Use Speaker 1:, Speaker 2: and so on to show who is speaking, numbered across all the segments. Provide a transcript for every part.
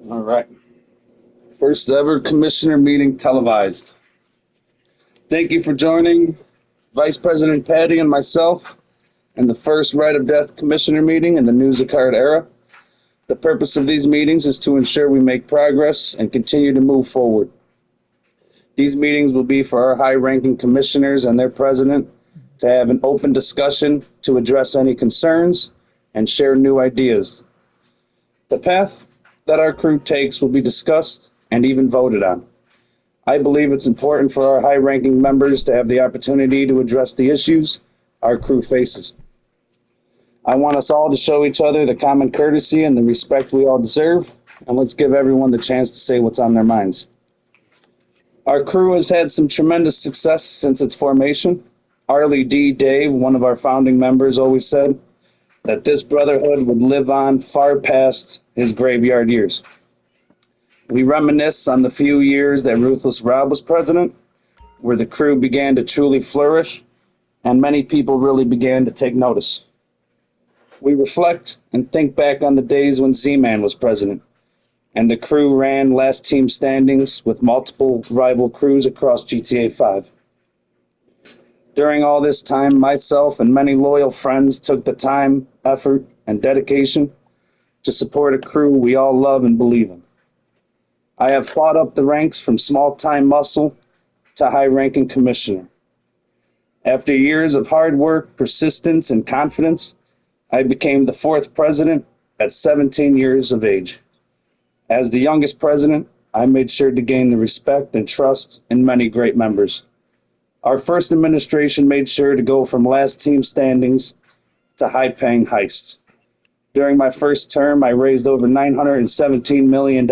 Speaker 1: All right. First ever commissioner meeting televised. Thank you for joining Vice President Patty and myself in the first right of death commissioner meeting in the Newsicard era. The purpose of these meetings is to ensure we make progress and continue to move forward. These meetings will be for our high ranking commissioners and their president to have an open discussion to address any concerns and share new ideas. The path that our crew takes will be discussed and even voted on. I believe it's important for our high-ranking members to have the opportunity to address the issues our crew faces. I want us all to show each other the common courtesy and the respect we all deserve, and let's give everyone the chance to say what's on their minds. Our crew has had some tremendous success since its formation. Arlie D. Dave, one of our founding members, always said that this brotherhood would live on far past his graveyard years. We reminisce on the few years that Ruthless Rob was president, where the crew began to truly flourish and many people really began to take notice. We reflect and think back on the days when Z-Man was president and the crew ran last team standings with multiple rival crews across GTA 5. During all this time, myself and many loyal friends took the time, effort, and dedication to support a crew we all love and believe in. I have fought up the ranks from small-time muscle to high-ranking commissioner. After years of hard work, persistence, and confidence, I became the fourth president at 17 years of age. As the youngest president, I made sure to gain the respect and trust in many great members. Our first administration made sure to go from last team standings to high-paying heists. During my first term, I raised over $917 million,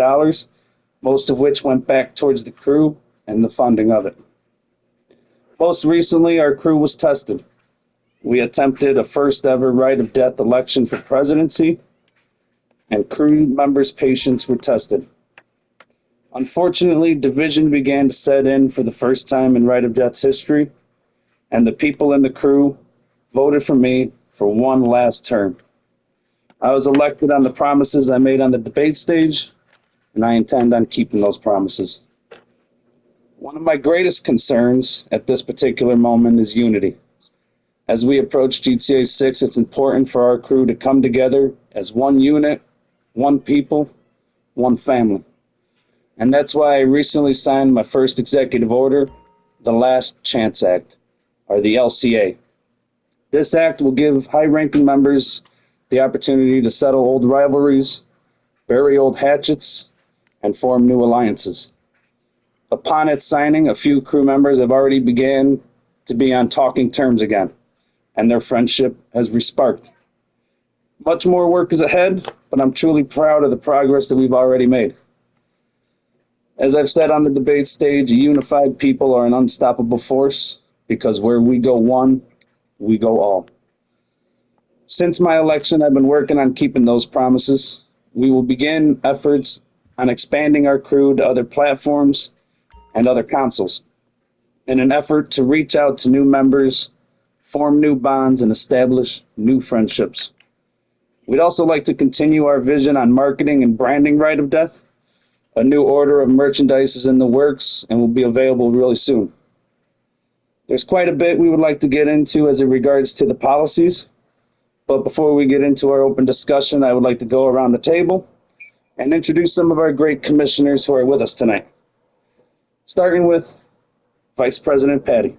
Speaker 1: most of which went back towards the crew and the funding of it. Most recently, our crew was tested. We attempted a first ever right of death election for presidency, and crew members' patience were tested. Unfortunately, division began to set in for the first time in right of death's history, and the people in the crew voted for me for one last term. I was elected on the promises I made on the debate stage, and I intend on keeping those promises. One of my greatest concerns at this particular moment is unity. As we approach GTA 6, it's important for our crew to come together as one unit, one people, one family. And that's why I recently signed my first executive order, the Last Chance Act, or the LCA. This act will give high-ranking members the opportunity to settle old rivalries, bury old hatchets, and form new alliances. Upon its signing, a few crew members have already began to be on talking terms again, and their friendship has resparked. Much more work is ahead, but I'm truly proud of the progress that we've already made. As I've said on the debate stage, a unified people are an unstoppable force because where we go one, we go all. Since my election, I've been working on keeping those promises. We will begin efforts on expanding our crew to other platforms and other consoles in an effort to reach out to new members, form new bonds, and establish new friendships. We'd also like to continue our vision on marketing and branding Right of Death. A new order of merchandise is in the works and will be available really soon. There's quite a bit we would like to get into as it regards to the policies, but before we get into our open discussion, I would like to go around the table and introduce some of our great commissioners who are with us tonight. Starting with Vice President Patty.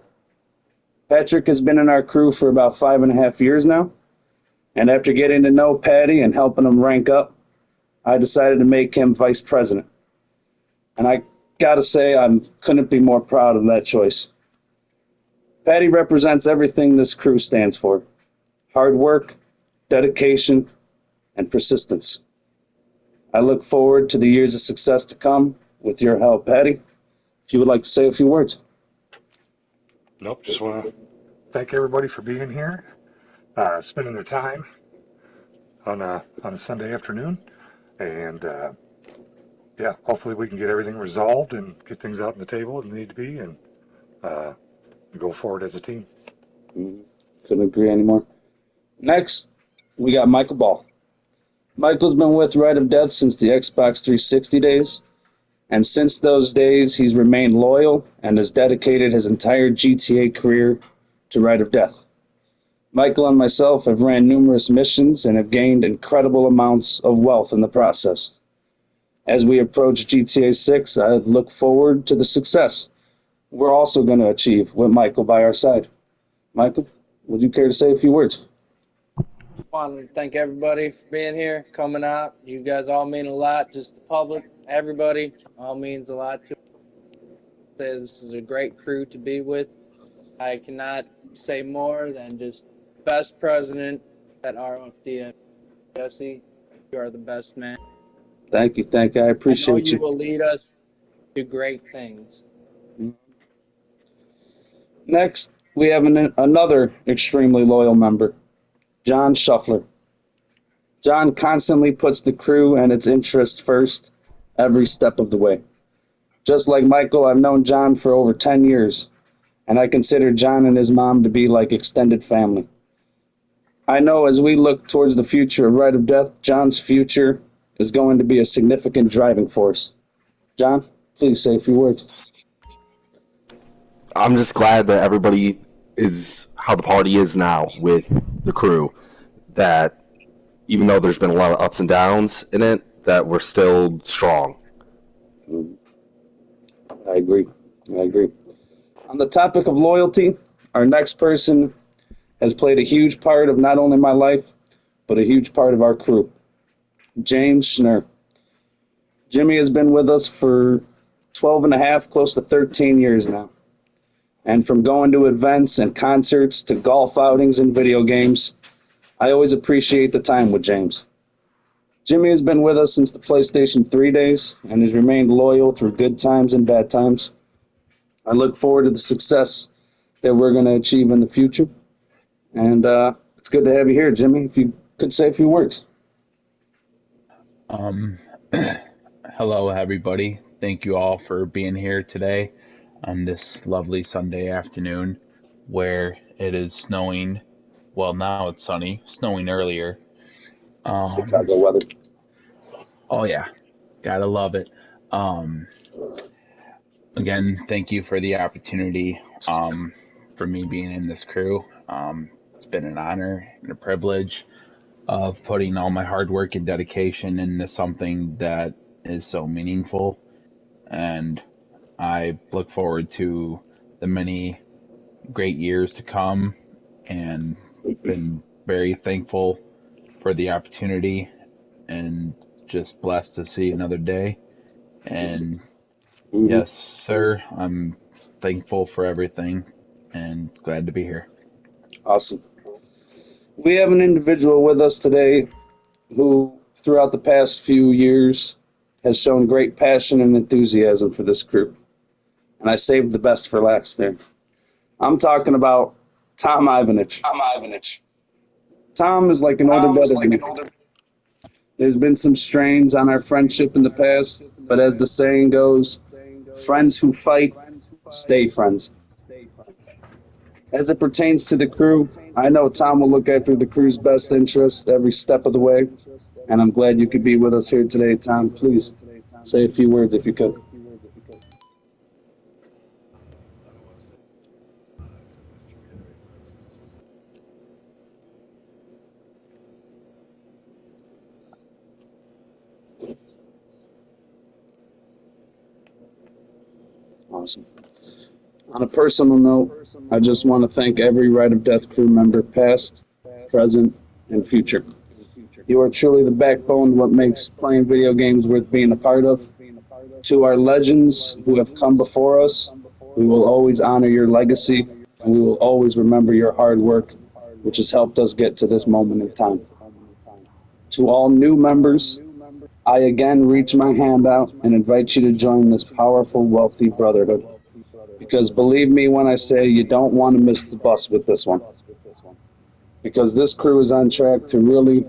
Speaker 1: Patrick has been in our crew for about 5.5 years now, and after getting to know Patty and helping him rank up, I decided to make him Vice President. And I gotta say, I couldn't be more proud of that choice. Patty represents everything this crew stands for: hard work, dedication, and persistence. I look forward to the years of success to come with your help, Patty. If you would like to say a few words.
Speaker 2: Nope, just want to thank everybody for being here, spending their time on a Sunday afternoon, and yeah, hopefully we can get everything resolved and get things out on the table that need to be, and uh, go forward as a team.
Speaker 1: Couldn't agree anymore. Next, we got Michael Ball. Michael's been with Right of Death since the Xbox 360 days, and since those days, he's remained loyal and has dedicated his entire GTA career to Right of Death. Michael and myself have ran numerous missions and have gained incredible amounts of wealth in the process. As we approach GTA 6, I look forward to the success we're also going to achieve with Michael by our side. Michael, would you care to say a few words?
Speaker 3: Want to thank everybody for being here, coming out. You guys all mean a lot. Just the public, everybody, all means a lot to say this is a great crew to be with. I cannot say more than just best president at RFD. Jesse, you are the best man.
Speaker 1: Thank you, thank you. I
Speaker 3: I know
Speaker 1: appreciate
Speaker 3: you
Speaker 1: you.
Speaker 3: will lead us to great things.
Speaker 1: Next, we have another extremely loyal member, John Shuffler. John constantly puts the crew and its interests first every step of the way. Just like Michael, I've known John for over 10 years, and I consider John and his mom to be like extended family. I know as we look towards the future of Right of Death, John's future is going to be a significant driving force. John, please say a few words.
Speaker 4: I'm just glad that everybody is how the party is now with the crew. That even though there's been a lot of ups and downs in it, that we're still strong.
Speaker 1: I agree. I agree. On the topic of loyalty, our next person has played a huge part of not only my life, but a huge part of our crew. James Schnurr. Jimmy has been with us for 12 and a half, close to 13 years now. And from going to events and concerts to golf outings and video games, I always appreciate the time with James. Jimmy has been with us since the PlayStation 3 days and has remained loyal through good times and bad times. I look forward to the success that we're going to achieve in the future. And it's good to have you here, Jimmy. If you could say a few words.
Speaker 5: Um, Hello, everybody. Thank you all for being here today on this lovely Sunday afternoon where it is snowing. Well, now it's sunny, snowing earlier. Um,
Speaker 1: Chicago weather.
Speaker 5: oh yeah, gotta love it. Um, Again, thank you for the opportunity, for me being in this crew. It's been an honor and a privilege of putting all my hard work and dedication into something that is so meaningful. And I look forward to the many great years to come and been very thankful for the opportunity and just blessed to see another day. And
Speaker 1: Mhm.
Speaker 5: yes, sir, I'm thankful for everything and glad to be here.
Speaker 1: Awesome. We have an individual with us today who, throughout the past few years, has shown great passion and enthusiasm for this crew. And I saved the best for last there. I'm talking about Tom Ivanich. Tom is like an older brother to me. There's been some strains on our friendship in the past, but as the saying goes, friends who fight stay friends. As it pertains to the crew, I know Tom will look after the crew's best interests every step of the way, and I'm glad you could be with us here today, Tom. Please say a few words if you could. Awesome. On a personal note, I just want to thank every Right of Death crew member, past, present, and future. You are truly the backbone of what makes playing video games worth being a part of. To our legends who have come before us, we will always honor your legacy, and we will always remember your hard work, which has helped us get to this moment in time. To all new members, I again reach my hand out and invite you to join this powerful, wealthy brotherhood. Because believe me when I say you don't want to miss the bus with this one. Because this crew is on track to really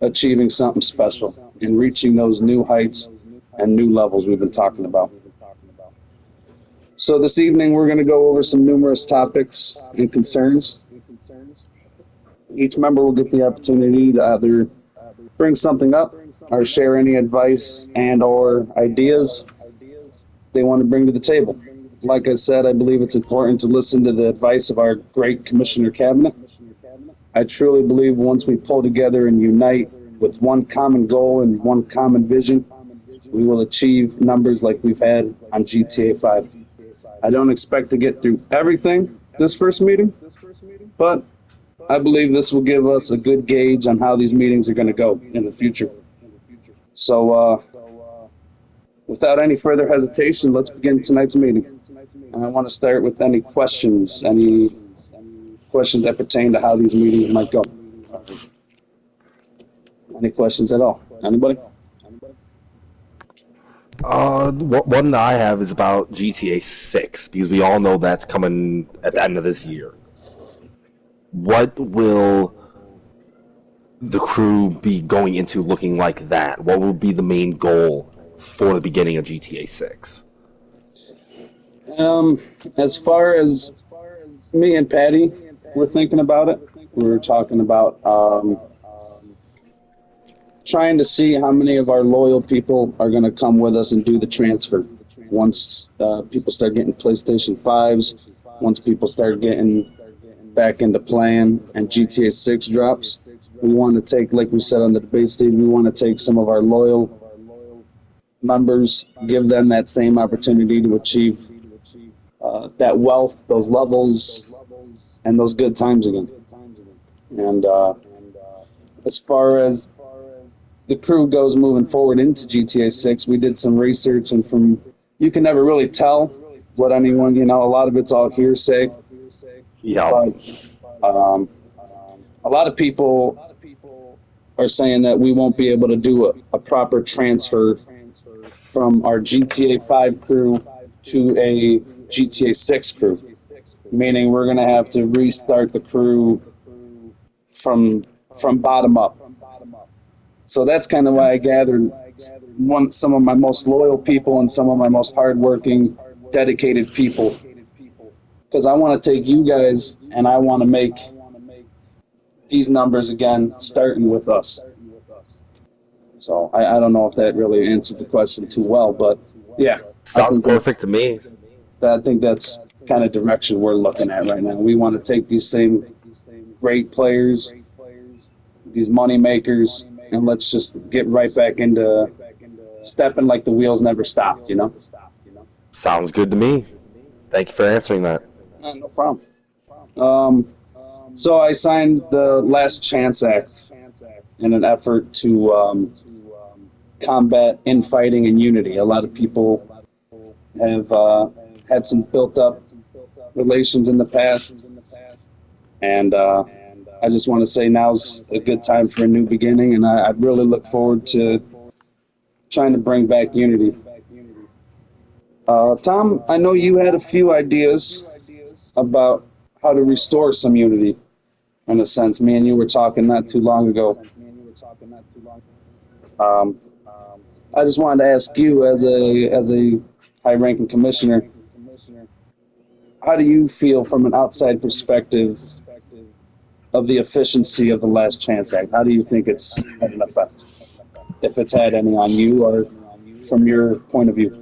Speaker 1: achieving something special and reaching those new heights and new levels we've been talking about. So this evening we're going to go over some numerous topics and concerns. Each member will get the opportunity to either bring something up or share any advice and or ideas they want to bring to the table. Like I said, I believe it's important to listen to the advice of our great commissioner cabinet. I truly believe once we pull together and unite with one common goal and one common vision, we will achieve numbers like we've had on GTA 5. I don't expect to get through everything this first meeting, but I believe this will give us a good gauge on how these meetings are going to go in the future. So, without any further hesitation, let's begin tonight's meeting. And I want to start with any questions that pertain to how these meetings might go. Any questions at all? Anybody?
Speaker 4: One I have is about GTA 6, because we all know that's coming at the end of this year. What will the crew be going into looking like that? What will be the main goal for the beginning of GTA 6?
Speaker 1: As far as me and Patty were thinking about it, we were talking about trying to see how many of our loyal people are going to come with us and do the transfer. Once people start getting PlayStation 5s, once people start getting back into playing and GTA 6 drops, we want to take, like we said on the debate stage, we want to take some of our loyal members, give them that same opportunity to achieve that wealth, those levels, and those good times again. And as far as the crew goes moving forward into GTA 6, we did some research, and from you can never really tell what anyone, a lot of it's all hearsay.
Speaker 4: Yeah.
Speaker 1: But a lot of people are saying that we won't be able to do a proper transfer from our GTA 5 crew to a GTA 6 crew, meaning we're going to have to restart the crew from bottom up. So that's kind of why I gathered some of my most loyal people and some of my most hardworking, dedicated people, because I want to take you guys and I want to make these numbers again, starting with us. So I don't know if that really answered the question too well, but yeah.
Speaker 4: Sounds perfect to me.
Speaker 1: I think that's kind of direction we're looking at right now. We want to take these same great players, these money makers, and let's just get right back into stepping like the wheels never stopped,
Speaker 4: Sounds good to me. Thank you for answering that.
Speaker 1: No problem. So I signed the Last Chance Act in an effort to combat infighting and unity. A lot of people have had some built up relations in the past, and I just want to say now's a good time for a new beginning, and I really look forward to trying to bring back unity. Tom, I know you had a few ideas about how to restore some unity, in a sense. Me and you were talking not too long ago. I just wanted to ask you, as a high-ranking commissioner, how do you feel from an outside perspective of the efficiency of the Last Chance Act? How do you think it's had an effect, if it's had any on you, or from your point of view?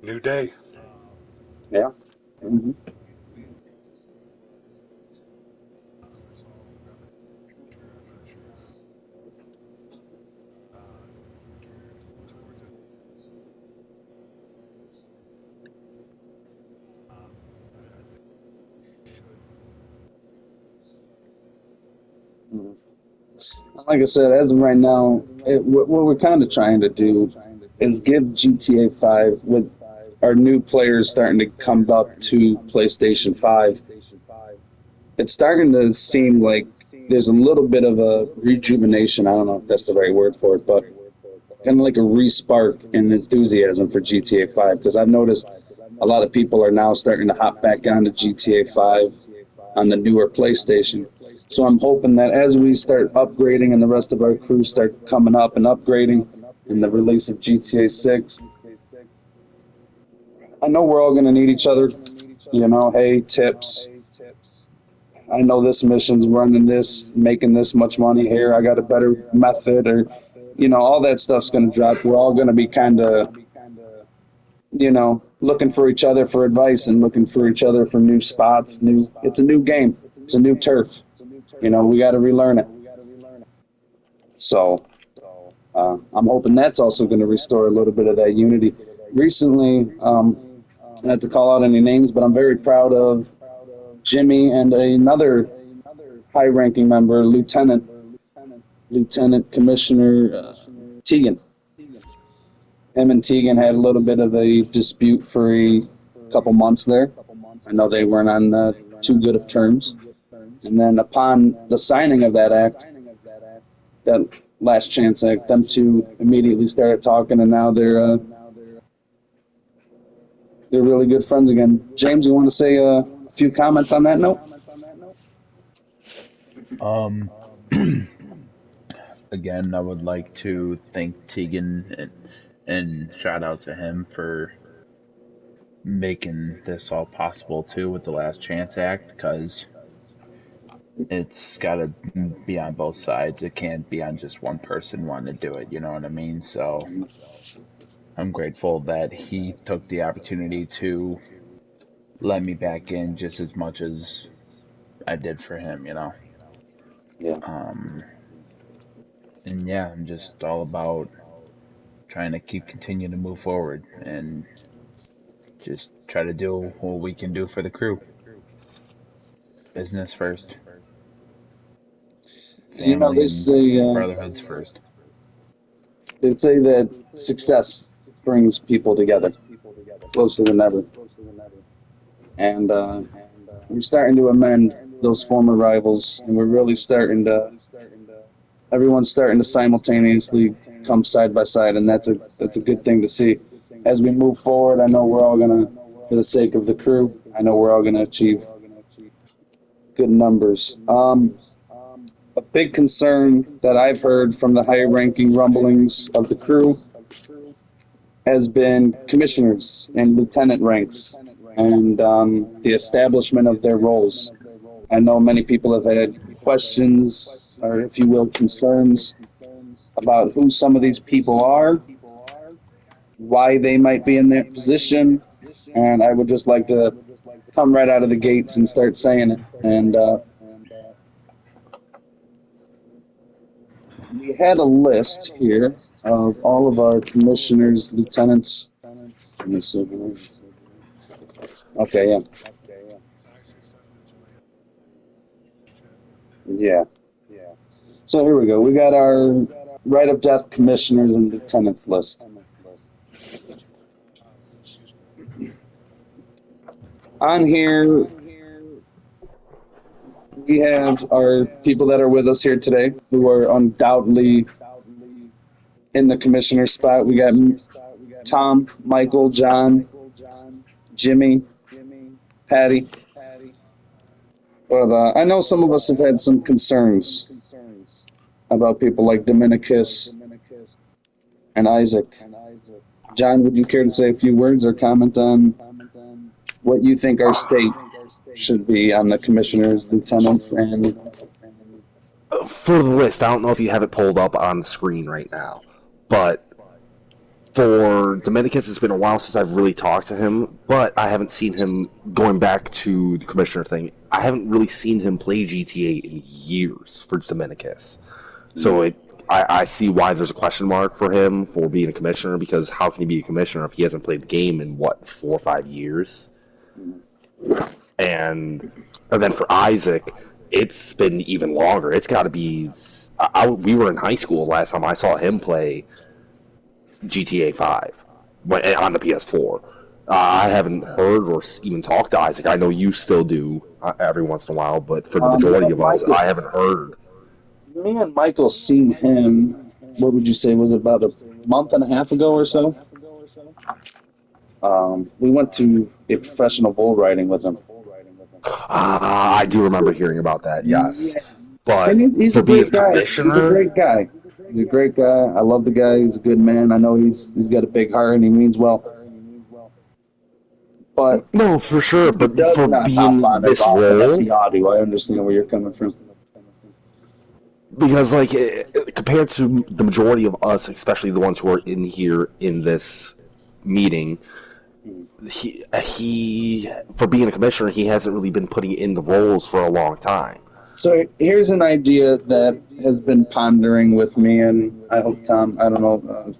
Speaker 2: New day.
Speaker 1: Yeah. Mm-hmm. Like I said, as of right now, what we're kind of trying to do is give GTA 5, with our new players starting to come up to PlayStation 5. It's starting to seem like there's a little bit of a rejuvenation. I don't know if that's the right word for it, but kind of like a respark in enthusiasm for GTA 5, because I've noticed a lot of people are now starting to hop back onto GTA 5 on the newer PlayStation. So I'm hoping that as we start upgrading and the rest of our crew start coming up and upgrading in the release of GTA 6, I know we're all going to need each other. You know, hey, tips. I know this mission's running this, making this much money here. I got a better method, or, you know, all that stuff's going to drop. We're all going to be kind of, you know, looking for each other for advice and looking for each other for new spots. It's a new game. It's a new turf. You know, we got to relearn it. So I'm hoping that's also going to restore a little bit of that unity. Recently, not to call out any names, but I'm very proud of Jimmy and another high-ranking member, Lieutenant Commissioner Tegan. Him and Tegan had a little bit of a dispute for a couple months there. I know they weren't on too good of terms. And then upon the signing of that act, that Last Chance Act, them two immediately started talking, and now they're really good friends again. James, you want to say a few comments on that note?
Speaker 5: Um, Again, I would like to thank Tegan and shout out to him for making this all possible too with the Last Chance Act, because it's got to be on both sides. It can't be on just one person wanting to do it. You know what I mean? So I'm grateful that he took the opportunity to let me back in just as much as I did for him. You know.
Speaker 1: Yeah.
Speaker 5: And yeah, I'm just all about trying to continue to move forward and just try to do what we can do for the crew. Business first,
Speaker 1: You know,
Speaker 5: family and brotherhoods first.
Speaker 1: they say that success brings people together closer than ever. And we're starting to amend those former rivals, and we're really starting to, everyone's starting to simultaneously come side by side, and that's a good thing to see. As we move forward, I know we're all gonna, for the sake of the crew, I know we're all gonna achieve good numbers. A big concern that I've heard from the higher ranking rumblings of the crew has been commissioners and lieutenant ranks and the establishment of their roles. I know many people have had questions, or if you will, concerns about who some of these people are, why they might be in that position, and I would just like to come right out of the gates and start saying it. And we had a list here of all of our commissioners, lieutenants. Let me see here. Okay, yeah. Yeah. So here we go. We got our right of death commissioners and lieutenants list. On here, we have our people that are with us here today who are undoubtedly in the commissioner spot. We got Tom, Michael, John, Jimmy, Patty. But I know some of us have had some concerns about people like Dominicus and Isaac. John, would you care to say a few words or comment on what you think our state should be on the commissioners, lieutenants, and
Speaker 4: For the list, I don't know if you have it pulled up on the screen right now, but for Dominicus, it's been a while since I've really talked to him, but I haven't seen him going back to the commissioner thing. I haven't really seen him play GTA in years for Dominicus. So I see why there's a question mark for him for being a commissioner, because how can he be a commissioner if he hasn't played the game in, 4 or 5 years? And then for Isaac, it's been even longer. It's got to be. We were in high school last time I saw him play GTA 5 on the PS4. I haven't heard or even talked to Isaac. I know you still do every once in a while, but for the majority of us, I haven't heard.
Speaker 1: me and Michael seen him, what would you say, was it about a month and a half ago or so? We went to a professional bull riding with him.
Speaker 4: I do remember hearing about that. Yes,
Speaker 1: Yeah.
Speaker 4: but
Speaker 1: And he's a
Speaker 4: for being
Speaker 1: great guy. He's a
Speaker 4: commissioner,
Speaker 1: great guy. He's a great guy. I love the guy. He's a good man. I know he's got a big heart and he means well. But
Speaker 4: no, for sure.
Speaker 1: he
Speaker 4: But
Speaker 1: does
Speaker 4: for
Speaker 1: not hop
Speaker 4: being
Speaker 1: on as
Speaker 4: this
Speaker 1: often as he
Speaker 4: role,
Speaker 1: ought to. I understand where you're coming from.
Speaker 4: because like compared to the majority of us, especially the ones who are in here in this meeting, he for being a commissioner, he hasn't really been putting in the roles for a long time.
Speaker 1: So here's an idea that has been pondering with me, and I hope Tom, I don't know,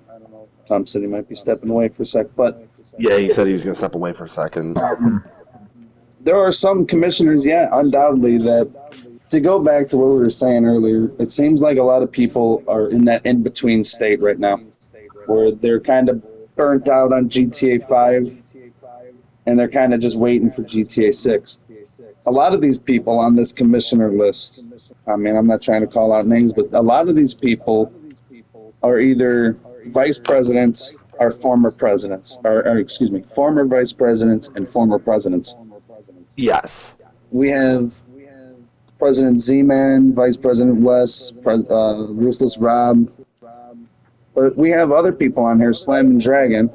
Speaker 1: Tom said he might be stepping away for a sec, but
Speaker 4: Yeah, he said he was going to step away for a second.
Speaker 1: there are some commissioners, yeah, undoubtedly, that to go back to what we were saying earlier, it seems like a lot of people are in that in between state right now where they're kind of burnt out on GTA 5 and they're kind of just waiting for GTA 6. A lot of these people on this commissioner list, I mean, I'm not trying to call out names, but a lot of these people are either vice presidents or former presidents, or excuse me, former vice presidents and former presidents.
Speaker 4: Yes.
Speaker 1: We have President Z-Man, Vice President West, Ruthless Rob, but we have other people on here, Slam and Dragon,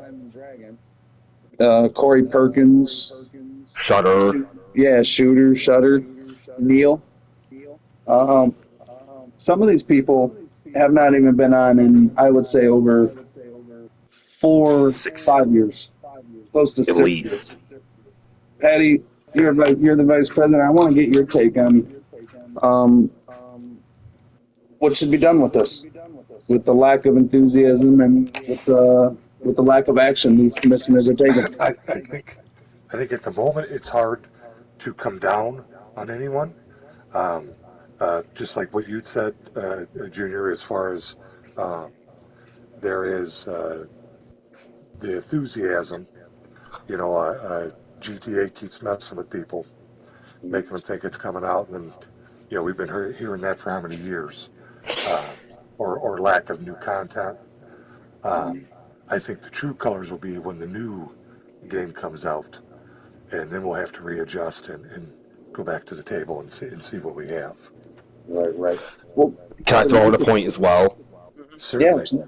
Speaker 1: Corey Perkins,
Speaker 4: Shutter.
Speaker 1: yeah, Shooter, Shutter, Neil. Um, some of these people have not even been on in, I would say, over
Speaker 4: 6
Speaker 1: 5 years, close to
Speaker 4: at
Speaker 1: 6 years.
Speaker 4: least.
Speaker 1: Patty, you're the vice president. I want to get your take on what should be done with this, with the lack of enthusiasm and with the lack of action these commissioners are taking.
Speaker 2: I think at the moment it's hard to come down on anyone. Um, just like what you'd said, Junior, as far as uh, there is the enthusiasm. You know, GTA keeps messing with people, making them think it's coming out, and then we've been hearing that for how many years, uh, or lack of new content. Um, I think the true colors will be when the new game comes out, and then we'll have to readjust and go back to the table and see what we have.
Speaker 1: Right, right. Well,
Speaker 4: Can I throw in a point as well?
Speaker 1: yeah,
Speaker 2: Certainly.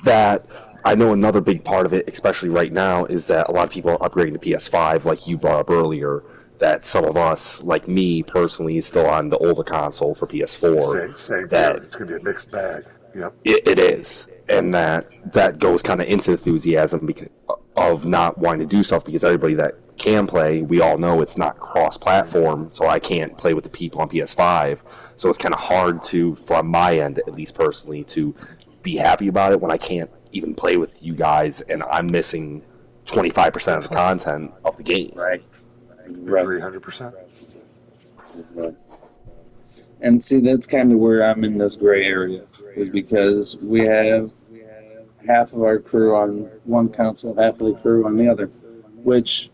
Speaker 4: That I know another big part of it, especially right now, is that a lot of people are upgrading to PS5, like you brought up earlier. That some of us, like me personally, is still on the older console for PS4.
Speaker 2: Same here.
Speaker 4: That
Speaker 2: It's going to be a mixed bag. Yep.
Speaker 4: it is, and that goes kind of into enthusiasm because of not wanting to do stuff because everybody that can play, we all know it's not cross-platform, so I can't play with the people on PS5. So it's kind of hard to, from my end, at least personally, to be happy about it when I can't even play with you guys and I'm missing 25% of the content of the game.
Speaker 1: right,
Speaker 2: I agree 100%.
Speaker 1: right. And see, that's kind of where I'm in this gray area, is because we have half of our crew on one console, half of the crew on the other, which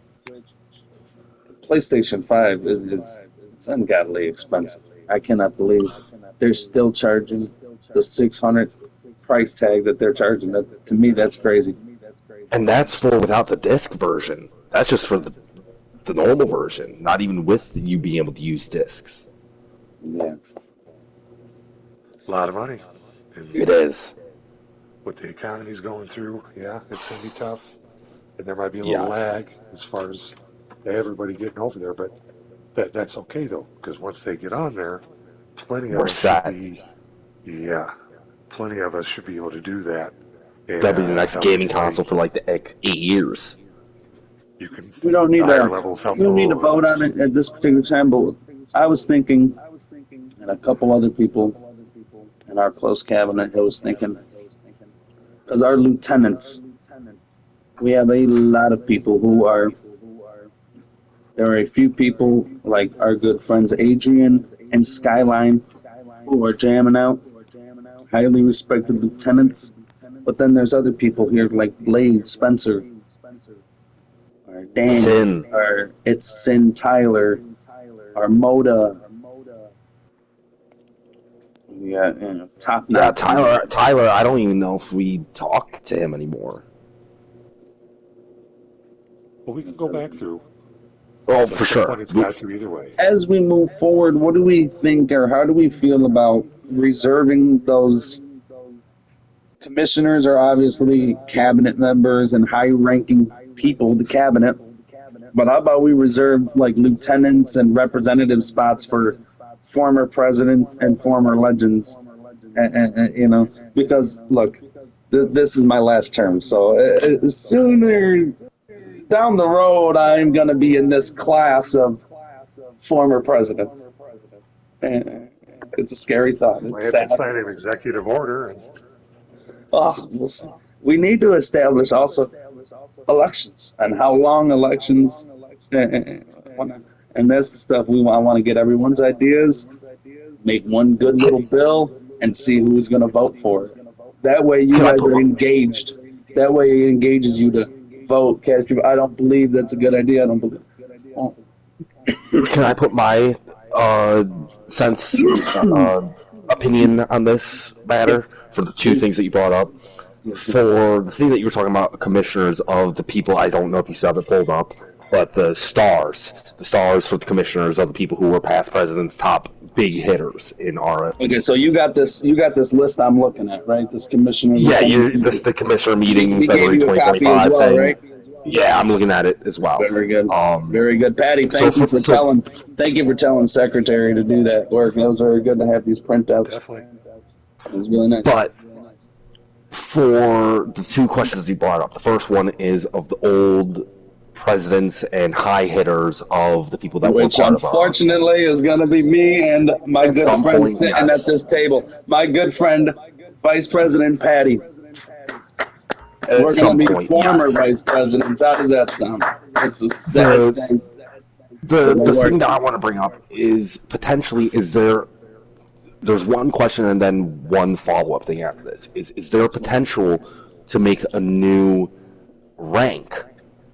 Speaker 1: PlayStation 5 is it's ungodly expensive. I cannot believe they're still charging the 600 price tag that they're charging. That, to me, that's crazy.
Speaker 4: And that's for without the disc version. That's just for the normal version, not even with you being able to use discs.
Speaker 1: Yeah.
Speaker 2: A lot of money. And
Speaker 4: It is.
Speaker 2: what the economy's going through, yeah, it's going to be tough. And there might be a little
Speaker 4: Yes.
Speaker 2: lag as far as everybody getting over there, but that's okay though, because once they get on there, plenty of
Speaker 4: We're
Speaker 2: us should
Speaker 4: set.
Speaker 2: be, yeah, plenty of us should be able to do that. And
Speaker 4: That'll be the next
Speaker 2: help
Speaker 4: gaming
Speaker 2: play.
Speaker 4: console for like the 8 years.
Speaker 2: You can
Speaker 1: We don't
Speaker 2: the
Speaker 1: need
Speaker 2: higher
Speaker 1: to
Speaker 2: levels help.
Speaker 1: we don't need to vote on it at this particular time, but I was thinking, and a couple other people in our close cabinet, I was thinking, because our lieutenants, we have a lot of people who are. There are a few people like our good friends Adrian and Skyline who are jamming out, highly respected lieutenants. But then there's other people here like Blade, Spencer, or Danny,
Speaker 4: Sin.
Speaker 1: or it's Sin Tyler, or Moda. We got top
Speaker 4: Yeah,
Speaker 1: notch.
Speaker 4: Tyler, I don't even know if we talk to him anymore.
Speaker 2: Well, we can go back through.
Speaker 4: Oh,
Speaker 2: At
Speaker 4: for
Speaker 2: some
Speaker 4: sure.
Speaker 2: point, it's got to either way.
Speaker 1: As we move forward, what do we think, or how do we feel about reserving those commissioners? Are obviously cabinet members and high-ranking people, the cabinet. But how about we reserve like lieutenants and representative spots for former presidents and former legends? You know, because look, this is my last term, so sooner down the road, I'm going to be in this class of former presidents. And it's a scary thought.
Speaker 2: I
Speaker 1: It's
Speaker 2: have to
Speaker 1: sad.
Speaker 2: sign an executive order, and
Speaker 1: Oh, we'll see. We need to establish also elections and how long elections. And that's the stuff we want. I want to get everyone's ideas, make one good little bill, and see who's going to vote for it. That way, you
Speaker 4: Can I
Speaker 1: guys
Speaker 4: put
Speaker 1: are
Speaker 4: my,
Speaker 1: engaged. That way, it engages you to vote, cast your. I don't believe that's a good idea. I don't believe. Well,
Speaker 4: can I put my sense opinion on this
Speaker 1: yeah,
Speaker 4: matter for the two
Speaker 1: please.
Speaker 4: things that you brought up? For the thing that you were talking about, commissioners of the people, I don't know if you still have it pulled up, but the stars for the commissioners of the people who were past presidents, top big hitters in our.
Speaker 1: Okay, so you got this. You got this list I'm looking at, right? This commissioner
Speaker 4: Yeah,
Speaker 1: lieutenant.
Speaker 4: the commissioner meeting
Speaker 1: He gave
Speaker 4: February
Speaker 1: you a copy as
Speaker 4: 2025
Speaker 1: well,
Speaker 4: thing.
Speaker 1: right?
Speaker 4: Yeah, I'm looking at it as well.
Speaker 1: Very good.
Speaker 4: Um,
Speaker 1: Very good. Patty,
Speaker 4: so
Speaker 1: thank you
Speaker 4: for,
Speaker 1: for
Speaker 4: so
Speaker 1: telling secretary to do that work. It was very good to have these printouts.
Speaker 2: definitely.
Speaker 1: It was really nice.
Speaker 4: but for the two questions you brought up, the first one is of the old presidents and high hitters of the people that were
Speaker 1: Which
Speaker 4: part of our.
Speaker 1: unfortunately is going to be me and my
Speaker 4: At
Speaker 1: good
Speaker 4: some
Speaker 1: friend
Speaker 4: point,
Speaker 1: sitting at
Speaker 4: yes.
Speaker 1: this table. My good friend, Vice President Patty.
Speaker 4: At
Speaker 1: We're going
Speaker 4: some
Speaker 1: to be
Speaker 4: point,
Speaker 1: former
Speaker 4: yes.
Speaker 1: vice presidents. How does that sound? It's a sad
Speaker 4: The
Speaker 1: thing,
Speaker 4: the
Speaker 1: but it'll
Speaker 4: the
Speaker 1: work.
Speaker 4: thing that I want to bring up is potentially is there's one question and then one follow up thing after this. Is there a potential to make a new rank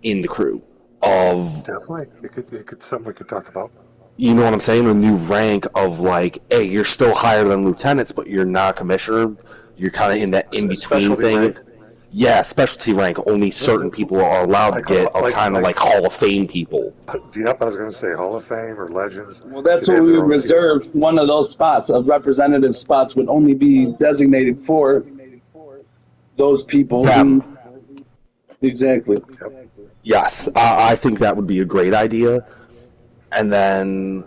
Speaker 4: in the crew of,
Speaker 2: Definitely. It could something we could talk about.
Speaker 4: you know what I'm saying, a new rank of like, hey, you're still higher than lieutenants, but you're not a commissioner. You're kind of in that in
Speaker 2: A
Speaker 4: between
Speaker 2: specialty
Speaker 4: thing.
Speaker 2: rank.
Speaker 4: Yeah, specialty rank. Only certain people are allowed to
Speaker 2: Like
Speaker 4: get of kind of like Hall of Fame people.
Speaker 2: yep, I was going to say Hall of Fame or Legends
Speaker 1: Well, that's
Speaker 2: should
Speaker 1: what
Speaker 2: have
Speaker 1: we
Speaker 2: their
Speaker 1: would
Speaker 2: own team.
Speaker 1: reserve. One of those spots, of representative spots, would only be designated for those people who
Speaker 4: Them.
Speaker 1: exactly.
Speaker 2: Yep.
Speaker 4: Yes, I think that would be a great idea. And then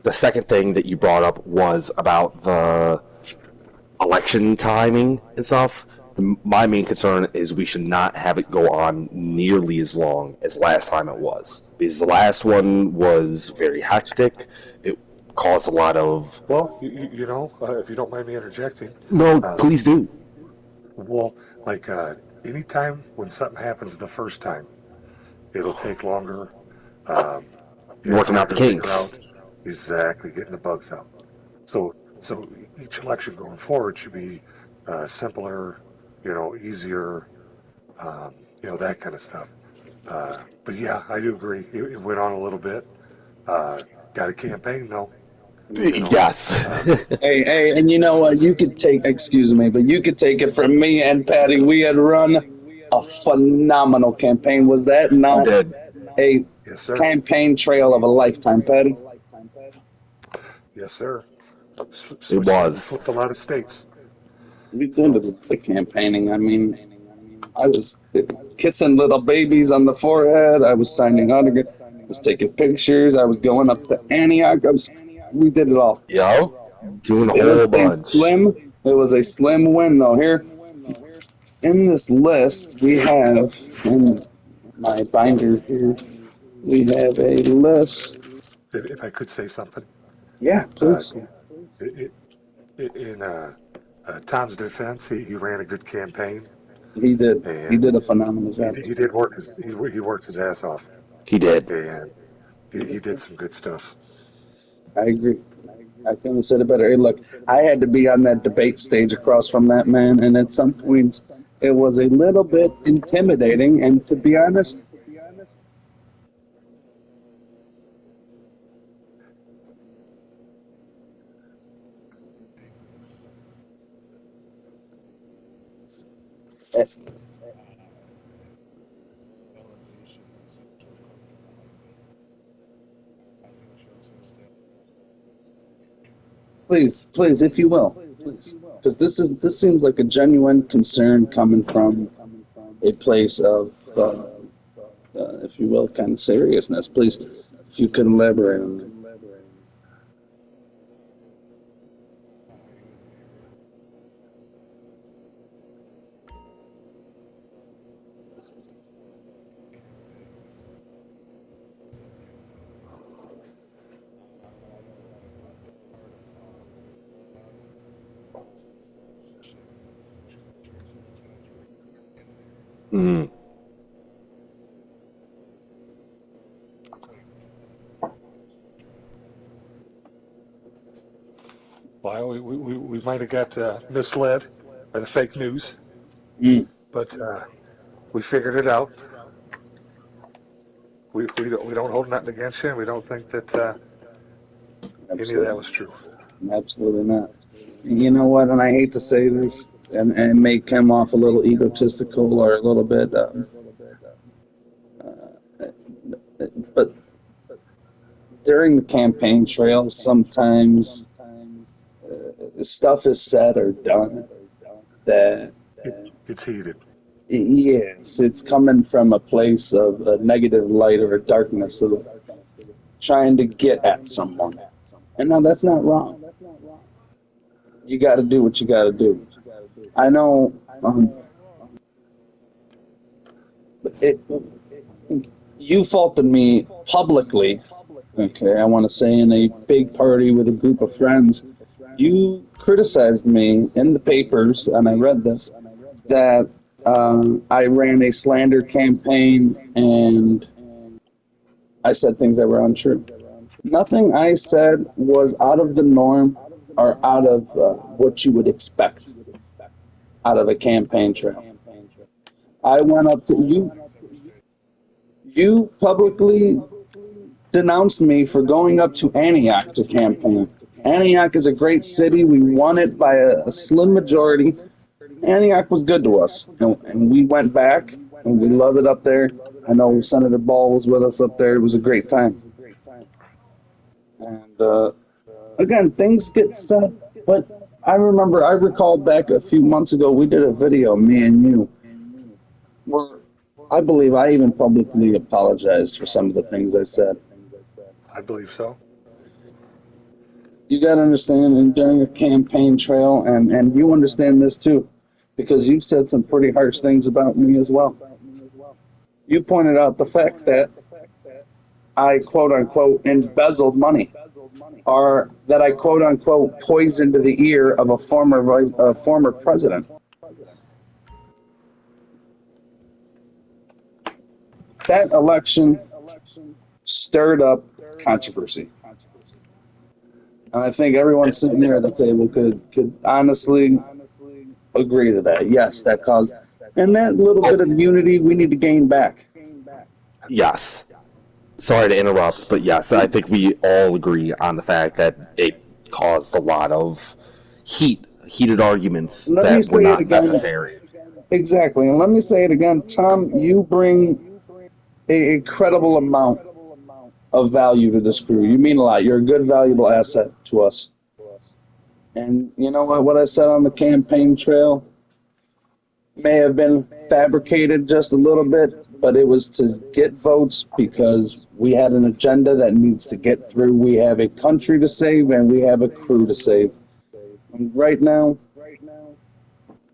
Speaker 4: the second thing that you brought up was about the election timing and stuff. My main concern is we should not have it go on nearly as long as last time it was. Because the last one was very hectic. It caused a lot of.
Speaker 2: Well, if you don't mind me interjecting,
Speaker 4: No,
Speaker 2: uh,
Speaker 4: please do.
Speaker 2: well, like anytime when something happens the first time, it'll take longer. Um,
Speaker 4: Working out
Speaker 2: trying
Speaker 4: the
Speaker 2: to figure
Speaker 4: kinks.
Speaker 2: out exactly getting the bugs out. So each election going forward should be simpler, easier, um, that kind of stuff. But yeah, I do agree. It went on a little bit. Uh, got a campaign though,
Speaker 4: Yes.
Speaker 1: Hey, hey, and you know what? You could take, excuse me, but you could take it from me and Patty. We had run a phenomenal campaign. Was that
Speaker 4: We
Speaker 1: not
Speaker 4: did.
Speaker 1: a
Speaker 2: yes sir,
Speaker 1: campaign trail of a lifetime, Patty?
Speaker 2: yes sir.
Speaker 4: It
Speaker 2: We
Speaker 4: was.
Speaker 2: flipped a lot of states.
Speaker 1: We doing
Speaker 2: So
Speaker 1: the campaigning. I mean, I was kissing little babies on the forehead. I was signing autographs. I was taking pictures. I was going up to Antioch. We did it all.
Speaker 4: Yo, doing a
Speaker 1: It
Speaker 4: whole
Speaker 1: was a
Speaker 4: bunch.
Speaker 1: slim. It was a slim win, though. Here in this list, we have in my binder here. We have a list.
Speaker 2: if I could say something,
Speaker 1: Yeah,
Speaker 2: uh,
Speaker 1: please.
Speaker 2: it, in Tom's defense, he ran a good campaign
Speaker 1: He did. He
Speaker 2: and
Speaker 1: did a phenomenal
Speaker 2: he,
Speaker 1: job.
Speaker 2: he did work he worked his ass off
Speaker 4: He did.
Speaker 2: and he did some good stuff.
Speaker 1: I agree. I couldn't have said it better. Hey, look, I had to be on that debate stage across from that man, and at some points, it was a little bit intimidating. And to be honest, eh, please, if you will, please, because this seems like a genuine concern coming from a place of, if you will, kind of seriousness. Please, if you could elaborate on that.
Speaker 4: Mm.
Speaker 2: Well, we might have got misled by the fake news,
Speaker 1: Mm,
Speaker 2: but we figured it out. We don't hold nothing against you, and we don't think that any of that
Speaker 1: absolutely,
Speaker 2: was true.
Speaker 1: absolutely not. You know what? And I hate to say this, and may come off a little egotistical or a little bit, but during the campaign trails, sometimes stuff is said or done that,
Speaker 2: It's heated.
Speaker 1: yes, it's coming from a place of a negative light or a darkness of trying to get at someone. And now that's not wrong. You got to do what you got to do. I know it, you faulted me publicly. Okay, I want to say in a big party with a group of friends, you criticized me in the papers, and I read this, that I ran a slander campaign and I said things that were untrue. Nothing I said was out of the norm or out of what you would expect out of a campaign trail. I went up to you. You publicly denounced me for going up to Antioch to campaign. Antioch is a great city. We won it by a slim majority. Antioch was good to us, and we went back, and we love it up there. I know Senator Ball was with us up there. It was a great time. And again, things get said, but I recall back a few months ago, we did a video, me and you, where I believe I even publicly apologized for some of the things I said.
Speaker 2: I believe so.
Speaker 1: You got to understand, and during a campaign trail, and you understand this too, because you said some pretty harsh things about me as well. You pointed out the fact that I quote unquote embezzled money, or that I quote unquote poisoned the ear of a former president. That election stirred up controversy. And I think everyone
Speaker 2: And
Speaker 1: sitting here at the table could honestly agree to that. Yes, that caused, and that little bit
Speaker 4: Oh,
Speaker 1: of unity we need to gain back.
Speaker 4: yes. Sorry to interrupt, but yes, I think we all agree on the fact that it caused a lot of heated arguments
Speaker 1: Let me
Speaker 4: that were
Speaker 1: say it
Speaker 4: not
Speaker 1: again.
Speaker 4: necessary.
Speaker 1: Exactly. And let me say it again. Tom, you bring a incredible amount of value to this crew. You mean a lot. You're a good, valuable asset to us. And you know what? What I said on the campaign trail may have been fabricated just a little bit, but it was to get votes because we had an agenda that needs to get through. We have a country to save and we have a crew to save. And right now,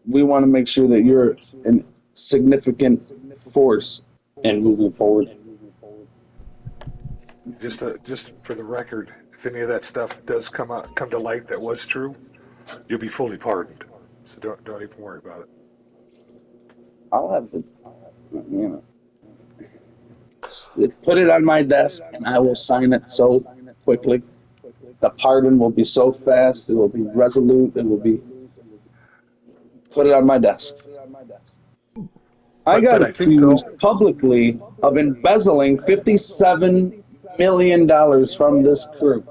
Speaker 1: we want to make sure that you're a significant force in moving forward.
Speaker 2: just for the record, if any of that stuff does come to light that was true, you'll be fully pardoned. So don't even worry about it.
Speaker 1: I'll have to, you know, put it on my desk and I will sign it so quickly. The pardon will be so fast, it will be resolute, it will be put it on my desk. I got
Speaker 2: But I think
Speaker 1: accused
Speaker 2: though,
Speaker 1: publicly of embezzling $57 million from this crew.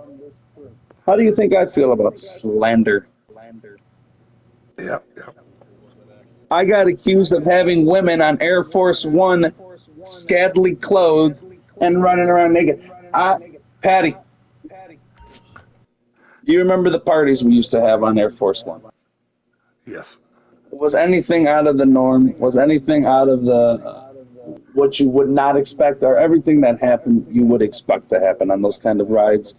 Speaker 1: How do you think I feel about slander?
Speaker 2: yeah, yeah.
Speaker 1: I got accused of having women on Air Force One scantily clothed and running around naked. Patty, You remember the parties we used to have on Air Force One?
Speaker 2: Yes.
Speaker 1: Was anything out of the norm? Was anything out of the what you would not expect, or everything that happened you would expect to happen on those kind of rides,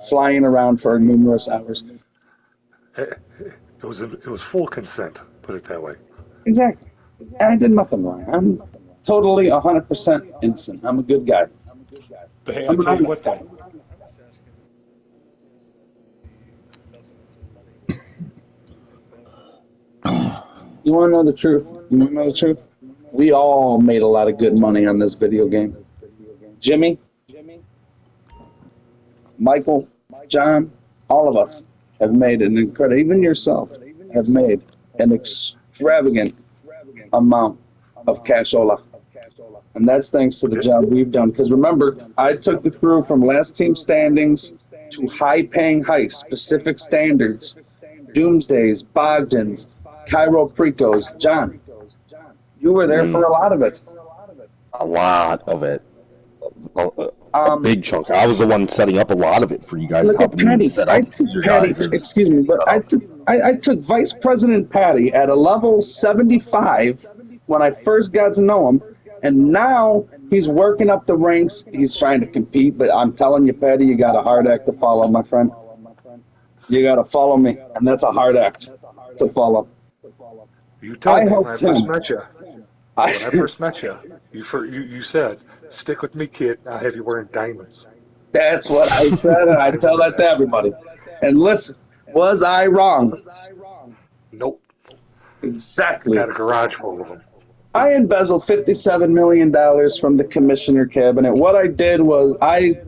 Speaker 1: flying around for numerous hours?
Speaker 2: It was full consent, put it that way.
Speaker 1: Exactly. And I did nothing wrong. I'm totally 100% innocent. I'm a good guy.
Speaker 2: But hey, I
Speaker 1: I'm an
Speaker 2: tell you
Speaker 1: honest
Speaker 2: what
Speaker 1: guy.
Speaker 2: though,
Speaker 1: You want to know the truth? You want to know the truth? We all made a lot of good money on this video game. Jimmy, Michael, John, all of us have made an incredible, even yourself, have made an extravagant amount of cashola. And that's thanks to the job we've done. Because remember, I took the crew from last team standings to high paying heights, specific standards, Doomsdays, Bogdans, Cairo Precos. John, you were there for
Speaker 4: Mm,
Speaker 1: a lot of it.
Speaker 4: a lot of it. A
Speaker 1: Um,
Speaker 4: big chunk. I was the one setting up a lot of it for you guys,
Speaker 1: Look at
Speaker 4: helping
Speaker 1: Patty.
Speaker 4: set
Speaker 1: I
Speaker 4: up
Speaker 1: took
Speaker 4: your
Speaker 1: Patty.
Speaker 4: guys'
Speaker 1: Excuse me, but
Speaker 4: setup.
Speaker 1: I took Vice President Patty at a level 75 when I first got to know him, and now he's working up the ranks. He's trying to compete, but I'm telling you, Patty, you got a hard act to follow, my friend. You got to follow me, and that's a hard act to follow.
Speaker 2: you
Speaker 1: I
Speaker 2: told me when I
Speaker 1: helped
Speaker 2: first
Speaker 1: him.
Speaker 2: met you.
Speaker 1: I,
Speaker 2: When I first met you, you said, "Stick with me, kid. I'll have you wearing diamonds."
Speaker 1: that's what I said, and I
Speaker 2: I
Speaker 1: tell
Speaker 2: remember
Speaker 1: that to
Speaker 2: that.
Speaker 1: everybody. And listen, was I wrong?
Speaker 2: Nope.
Speaker 1: Exactly.
Speaker 2: Got a garage full of them.
Speaker 1: I embezzled $57 million from the commissioner cabinet. What I did was I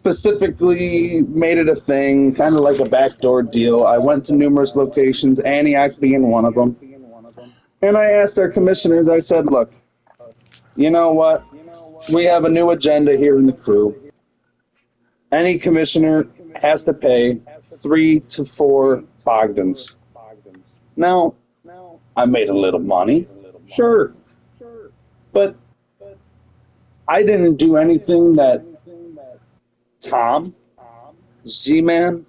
Speaker 1: specifically made it a thing, kind of like a backdoor deal. I went to numerous locations, Antioch being one of them. And I asked our commissioners, I said, look, you know what? We have a new agenda here in the crew. Any commissioner has to pay 3 to 4 Bogdans. Now, I made a little money, sure, but I didn't do anything that Tom, Z-Man,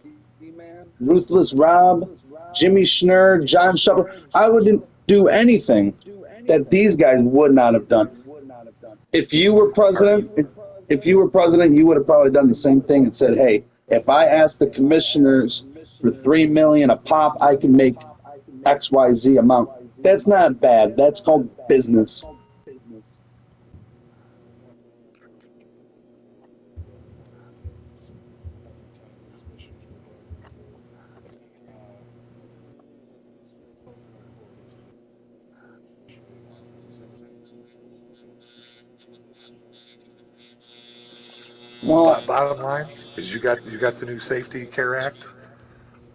Speaker 1: Ruthless Rob, Jimmy Schnurr, John Shepard. I wouldn't do anything that these guys would not have done. If you were president, if you were president, you would have probably done the same thing and said, "Hey, if I ask the commissioners for 3 million a pop, I can make XYZ amount." That's not bad. That's called business. Well,
Speaker 2: Bottom line is you got the new Safety Care Act,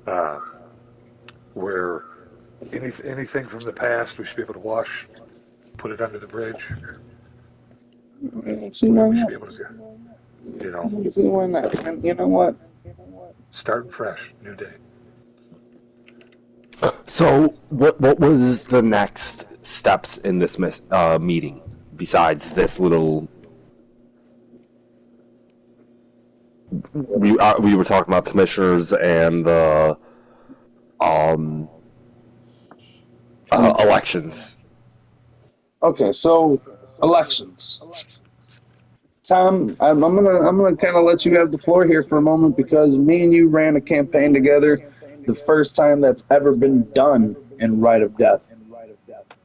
Speaker 2: uh, where anything from the past we should be able to wash, put it under the bridge.
Speaker 1: see
Speaker 2: We,
Speaker 1: why
Speaker 2: we should
Speaker 1: not?
Speaker 2: be able to, you know,
Speaker 1: See why not? And you know what?
Speaker 2: starting fresh, new day.
Speaker 4: So, what was the next steps in this meeting besides this little? We were talking about commissioners and the um elections.
Speaker 1: Okay, so elections. Tom, I'm gonna kind of let you have the floor here for a moment because me and you ran a campaign together, the first time that's ever been done in Right of Death.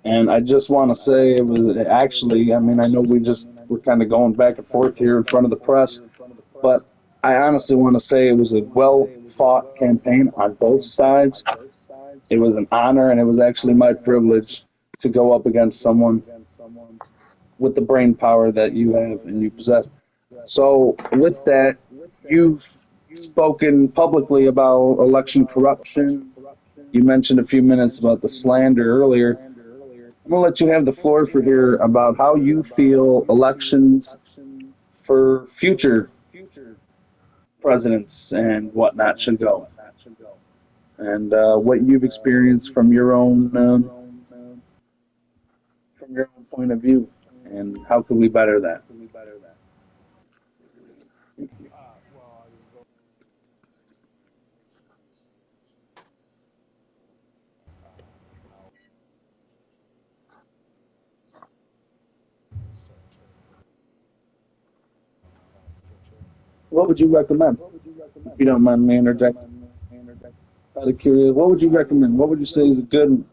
Speaker 1: And I just want to say it was actually, I mean, I know we're kind of going back and forth here in front of the press, but I honestly want to say it was a well fought campaign on both sides. It was an honor, and it was actually my privilege to go up against someone with the brain power that you have and you possess. So, with that, you've spoken publicly about election corruption. You mentioned a few minutes about the slander earlier. I'm going to let you have the floor for here about how you feel elections for future presidents and whatnot should go, and what you've experienced from your own point of view, and how can we better that? What would you recommend? If you don't mind me interjecting. Out of curiosity, what would you recommend? What would you say is a good,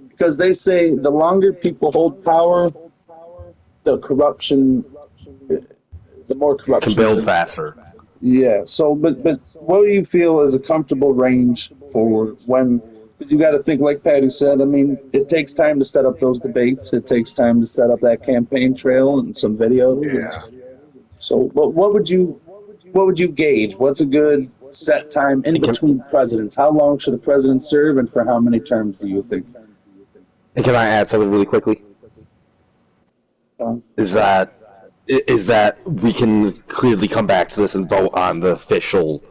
Speaker 1: because they say the longer people hold power, the corruption, the more
Speaker 4: Can
Speaker 1: corruption
Speaker 4: build
Speaker 1: there is.
Speaker 4: faster.
Speaker 1: Yeah. So, but what do you feel is a comfortable range for when? Because you got to think, like Patty said. I mean, it takes time to set up those debates. It takes time to set up that campaign trail and some videos. And
Speaker 2: Yeah.
Speaker 1: so, what would you gauge? What's a good set time in
Speaker 4: And can
Speaker 1: between presidents? How long should a president serve, and for how many terms do you think?
Speaker 4: and can I add something really quickly?
Speaker 1: Um,
Speaker 4: Is that we can clearly come back to this and vote on the official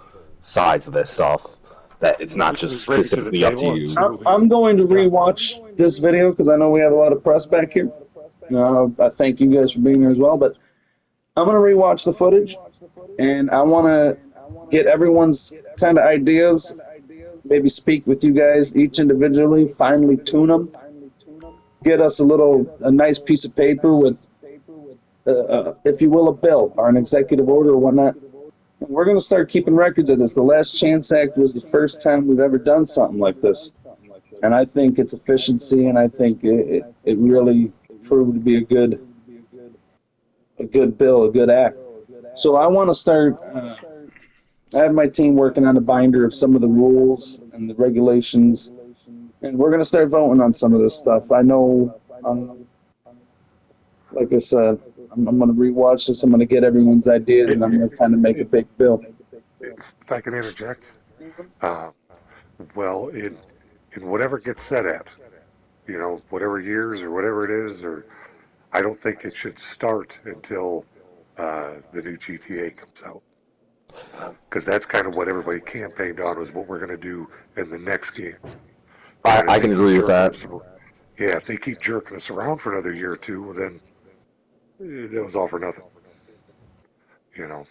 Speaker 4: sides of this stuff. That it's not just
Speaker 2: Bring it to the
Speaker 4: specifically up to
Speaker 2: table and see
Speaker 4: you.
Speaker 2: what we.
Speaker 1: I'm going to
Speaker 2: Yeah.
Speaker 1: rewatch this video because I know we have a lot of press back here. I thank you guys for being here as well, but I'm going to rewatch the footage and I want to get everyone's kind of ideas, maybe speak with you guys each individually, finally tune them, get us a nice piece of paper with, if you will, a bill or an executive order or whatnot. And we're going to start keeping records of this. The Last Chance Act was the first time we've ever done something like this. And I think it's efficiency, and I think it really proved to be a good bill, a good act. So I want to start. I have my team working on a binder of some of the rules and the regulations, and we're going to start voting on some of this stuff. I know, like I said, I'm going to rewatch this. I'm going to get everyone's ideas, and I'm going to kind of make a big bill.
Speaker 2: If I can interject, uh, well, in whatever gets set at, whatever years or whatever it is, or I don't think it should start until the new GTA comes out, because that's kind of what everybody campaigned on was what we're going to do in the next game. And if
Speaker 4: I
Speaker 2: they
Speaker 4: can
Speaker 2: keep
Speaker 4: agree with
Speaker 2: jerking
Speaker 4: that.
Speaker 2: us, yeah, if they keep jerking us around for another year or two, well, then that was all for nothing. You know.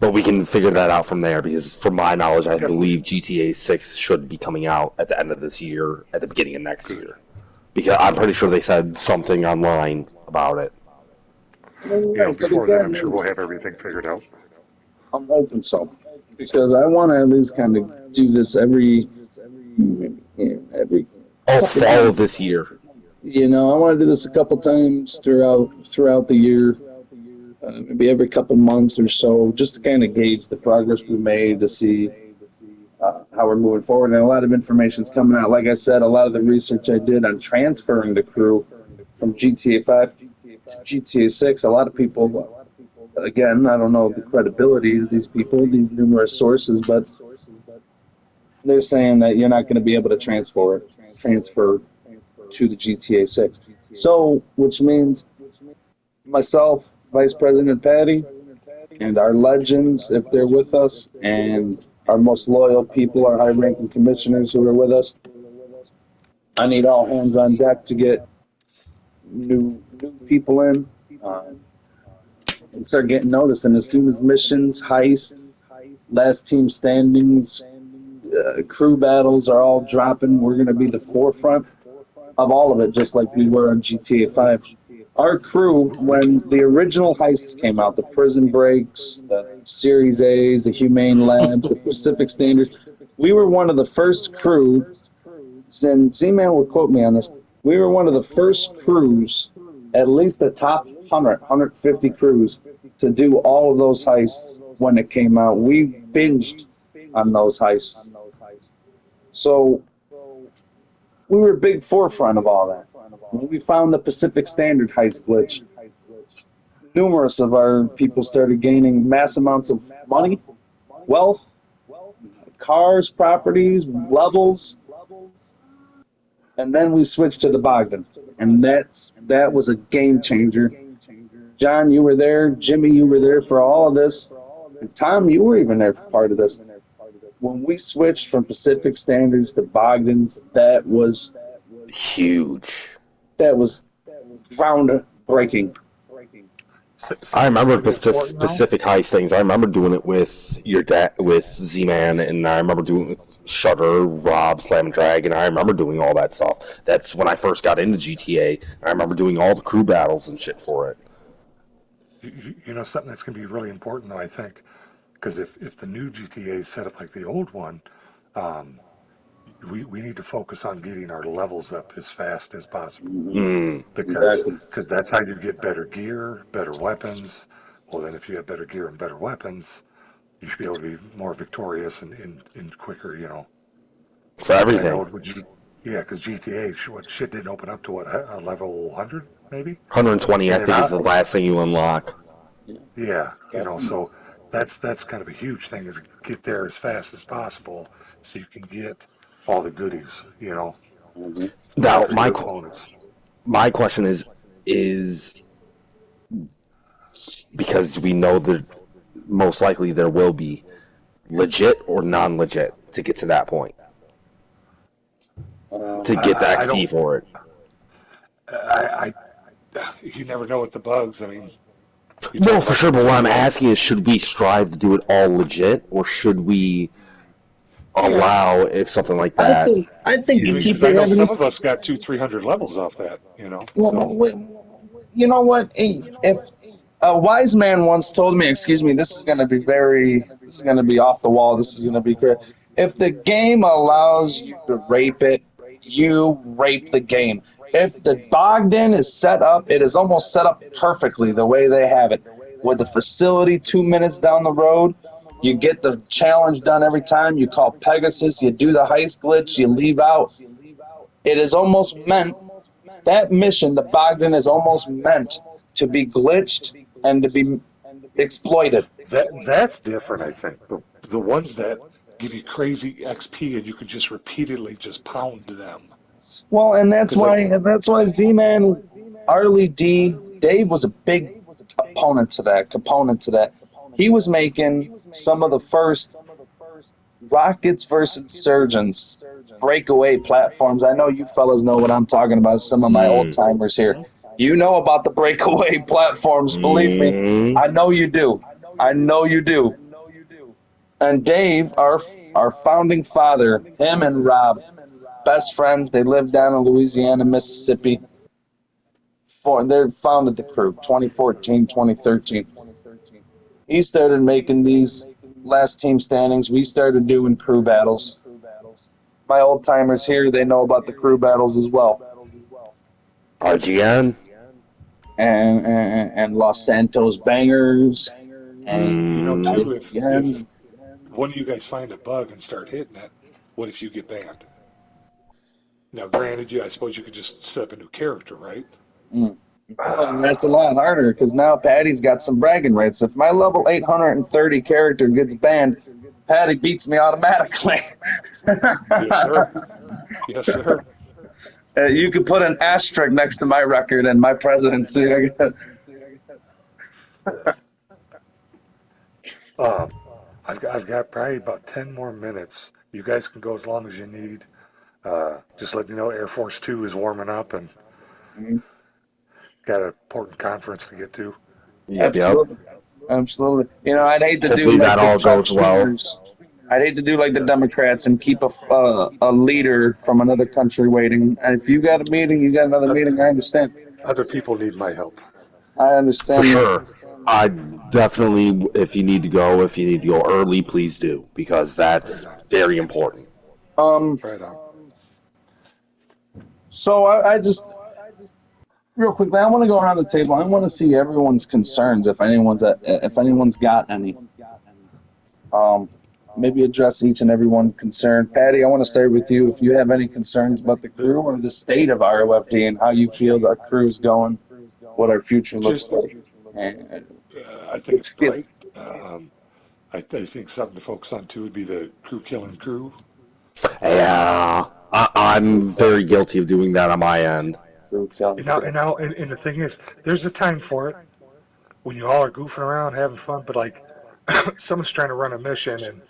Speaker 4: But we can figure that out from there because, from my knowledge, I
Speaker 2: Yep.
Speaker 4: believe GTA 6 should be coming out at the end of this year, at the beginning of next
Speaker 2: Good.
Speaker 4: year. Because I'm pretty sure they said something online about it.
Speaker 1: Right, but
Speaker 2: Before then, I'm sure
Speaker 1: again,
Speaker 2: we'll have everything figured out.
Speaker 1: I'm hoping so because I want to at least kind of do this every
Speaker 4: Oh,
Speaker 1: couple
Speaker 4: fall of this
Speaker 1: months.
Speaker 4: year.
Speaker 1: I want to do this a couple times throughout the year, maybe every couple months or so, just to kind of gauge the progress we made to see how we're moving forward. And a lot of information's coming out. Like I said, a lot of the research I did on transferring the crew from GTA 5 to GTA 6, a lot of people, again, I don't know the credibility of these people, these numerous sources, but they're saying that you're not going to be able to transfer to the GTA 6. So, which means myself, Vice President Patty, and our legends, if they're with us, and our most loyal people, our high-ranking commissioners who are with us, I need all hands on deck to get new people in and start getting noticed. And as soon as missions, heists, last team standings, crew battles are all dropping, we're going to be the forefront of all of it, just like we were on GTA 5. Our crew, when the original heists came out, the Prison Breaks, the Series A's, the Humane Labs, the Pacific Standards, we were one of the first crew, and Z-Man will quote me on this, we were one of the first crews, at least the top 150 crews, to do all of those heists when it came out. We binged on those heists. So we were a big forefront of all that. When we found the Pacific Standard heist glitch, numerous of our people started gaining mass amounts of money, wealth, cars, properties, levels, and then we switched to the Bogdan, and that was a game changer. John, you were there. Jimmy, you were there for all of this. And Tom, you were even there for part of this. When we switched from Pacific Standards to Bogdans, that was
Speaker 4: Huge.
Speaker 1: groundbreaking.
Speaker 4: I
Speaker 2: See what's
Speaker 4: remember
Speaker 2: going to be important now?
Speaker 4: specific heist things. I remember doing it with your dad, with Z-Man, and I remember doing it with Shutter, Rob, Slam and Drag, and I remember doing all that stuff. That's when I first got into GTA. I remember doing all the crew battles and shit for it.
Speaker 2: Something that's going to be really important, though, I think, Because if the new GTA is set up like the old one, um, we need to focus on getting our levels up as fast as possible.
Speaker 4: Mm.
Speaker 2: because
Speaker 1: Exactly.
Speaker 2: that's how you get better gear, better weapons. Well, then if you have better gear and better weapons, you should be able to be more victorious and quicker, you know.
Speaker 4: For
Speaker 2: And I know
Speaker 4: everything.
Speaker 2: yeah, because GTA, what shit didn't open up to what a level 100 maybe,
Speaker 4: 120, I
Speaker 2: and then
Speaker 4: think, is the last thing you unlock.
Speaker 2: yeah, you know, so that's kind of a huge thing is get there as fast as possible so you can get all the goodies, you know,
Speaker 1: Mhm.
Speaker 4: Now,
Speaker 2: for your opponents.
Speaker 4: my question is because we know that most likely there will be legit or non-legit to get to that point to get the
Speaker 2: I don't
Speaker 4: XP for it.
Speaker 2: I you never know with the bugs. I mean, you
Speaker 4: No,
Speaker 2: talk
Speaker 4: for
Speaker 2: about
Speaker 4: sure.
Speaker 2: the
Speaker 4: But what I'm
Speaker 2: GTA.
Speaker 4: asking is, should we strive to do it all legit, or should we
Speaker 2: Yeah,
Speaker 4: allow if something like
Speaker 6: I
Speaker 4: that
Speaker 6: think I think
Speaker 2: I
Speaker 6: you
Speaker 2: mean,
Speaker 6: keep
Speaker 2: because
Speaker 4: is?
Speaker 2: I
Speaker 6: your
Speaker 2: know some
Speaker 6: revenue.
Speaker 2: of us got 200-300 levels off that, you know.
Speaker 6: Well,
Speaker 2: So
Speaker 6: you know what? If
Speaker 1: A wise man once told me, excuse me, this is going to be this is going to be off the wall. This is going to be great. If the game allows you to rape it, you rape the game. If the Bogdan is set up, it is almost set up perfectly the way they have it. With the facility 2 minutes down the road, you get the challenge done every time. You call Pegasus, you do the heist glitch, you leave out. It is almost meant that mission, the Bogdan, is almost meant to be glitched and to be exploited.
Speaker 2: that's different, I think. The ones that give you crazy XP and you can just repeatedly just pound them.
Speaker 1: Well, and
Speaker 2: Because like,
Speaker 1: that's why Z-Man, Arlie D, Dave was a big component to that. He was making some of the first Rockets versus Insurgents breakaway platforms. I know you fellas know what I'm talking about. Some of my old
Speaker 4: Mm.
Speaker 1: timers here. You know about the breakaway platforms, believe me.
Speaker 4: Mm.
Speaker 1: I know you do. I know you do. And Dave, our founding father, him and Rob, best friends. They lived down in Louisiana, Mississippi. They founded the crew 2014, 2013. He started making these last team standings. We started doing crew battles. My old timers here, they know about the crew battles as well.
Speaker 4: RGN.
Speaker 1: And Los Santos Bangers
Speaker 2: you
Speaker 1: and
Speaker 2: know,
Speaker 4: Mm.
Speaker 2: too,
Speaker 1: IGNs.
Speaker 2: if one of you guys find a bug and start hitting it, what if you get banned? Now, granted, I suppose you could just set up a new character, right?
Speaker 1: Mm. Well, and that's a lot harder because now Patty's got some bragging rights. If my level 830 character gets banned, Patty beats me automatically.
Speaker 2: Yes, sir. Yes, sir.
Speaker 1: You could put an asterisk next to my record and my presidency.
Speaker 2: Um, I've got probably about 10 more minutes. You guys can go as long as you need. Just let me know Air Force Two is warming up and got an important conference to get to.
Speaker 4: Yep, yep.
Speaker 1: Absolutely. Absolutely. You know, I'd hate to do
Speaker 4: Hopefully
Speaker 1: like
Speaker 4: that
Speaker 1: the
Speaker 4: all
Speaker 1: Chuck
Speaker 4: goes well.
Speaker 1: Schumers. I'd hate to do like the
Speaker 2: Yes.
Speaker 1: Democrats and keep a leader from another country waiting. And if you got a meeting, you got another
Speaker 2: Oth-
Speaker 1: meeting. I understand.
Speaker 2: Other people need my help.
Speaker 1: I
Speaker 4: For
Speaker 1: understand that.
Speaker 4: sure. I definitely, if you need to go early, please do because
Speaker 2: Right
Speaker 4: that's
Speaker 2: on.
Speaker 4: very important.
Speaker 1: Um.
Speaker 2: Right on.
Speaker 1: So I just real quickly, I want to go around the table. I want to see everyone's concerns if anyone's got any. Um. Maybe address each and everyone's concern. Patty, I want to start with you. If you have any concerns about the crew or the state of ROFD and how you feel the crew's going, what our future looks
Speaker 2: Just,
Speaker 1: like. And
Speaker 2: I think it's bright. I think something to focus on too would be the crew killing crew.
Speaker 4: Yeah, I'm very guilty of doing that on my end.
Speaker 1: crew killing crew.
Speaker 2: And the thing is, there's a time for it when you all are goofing around, having fun. But like, someone's trying to run a mission and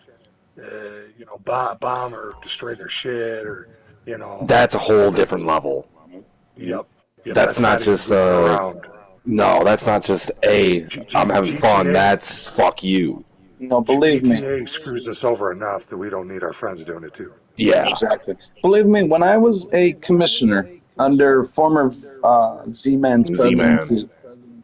Speaker 2: bomb or destroy their shit or you know,
Speaker 4: That's a whole
Speaker 2: that's
Speaker 4: different level.
Speaker 1: Mhm.
Speaker 2: yep.
Speaker 4: That's
Speaker 2: That's
Speaker 4: not
Speaker 2: not even
Speaker 4: just
Speaker 2: goofing around.
Speaker 4: no, that's not just a I'm having fun.
Speaker 2: GTA
Speaker 4: That's fuck you.
Speaker 1: No, believe me.
Speaker 2: GTA screws us over enough that we don't need our friends doing it too.
Speaker 4: Yeah.
Speaker 1: Exactly. Believe me, when I was a commissioner under former Z-Man's
Speaker 4: Z-Man.
Speaker 1: presidency,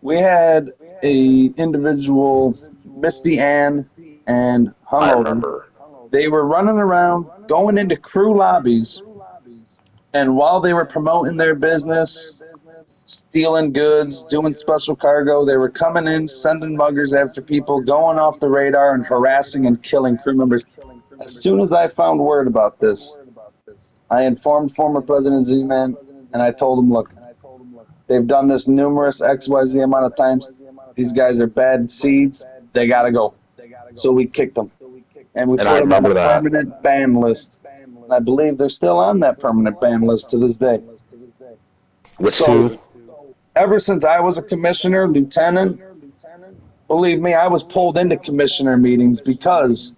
Speaker 1: we had a individual, Misty Ann. and
Speaker 4: I
Speaker 1: hungover.
Speaker 4: remember.
Speaker 1: They were running around, going into crew lobbies, and while they were promoting their business, stealing goods, doing special cargo, they were coming in, sending muggers after people, going off the radar, and harassing and killing crew members. As soon as I found word about this, I informed former President Z-Man, and I told him, look, they've done this numerous XYZ amount of times. These guys are bad seeds. They got to go. So we kicked them, and we
Speaker 4: And
Speaker 1: put
Speaker 4: I
Speaker 1: them on a
Speaker 4: remember that.
Speaker 1: permanent ban list. And I believe they're still on that permanent ban list to this day.
Speaker 4: Which
Speaker 1: So
Speaker 4: two?
Speaker 1: ever since I was a commissioner, lieutenant, believe me, I was pulled into commissioner meetings because